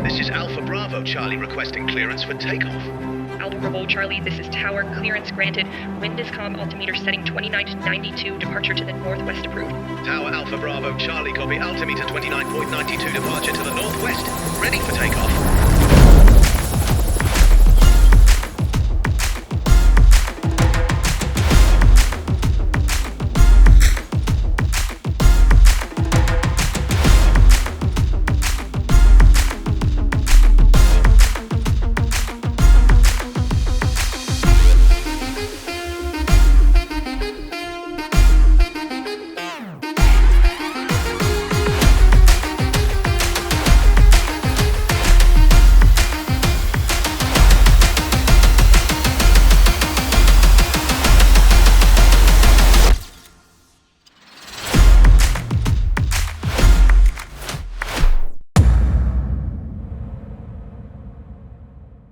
This is Alpha Bravo Charlie requesting clearance for takeoff. Alpha Bravo Charlie, this is Tower. Clearance granted. Wind is calm. Altimeter setting 29 to 92. Departure to the northwest approved. Tower Alpha Bravo Charlie, copy. Altimeter 29.92, departure to the northwest. Ready for takeoff.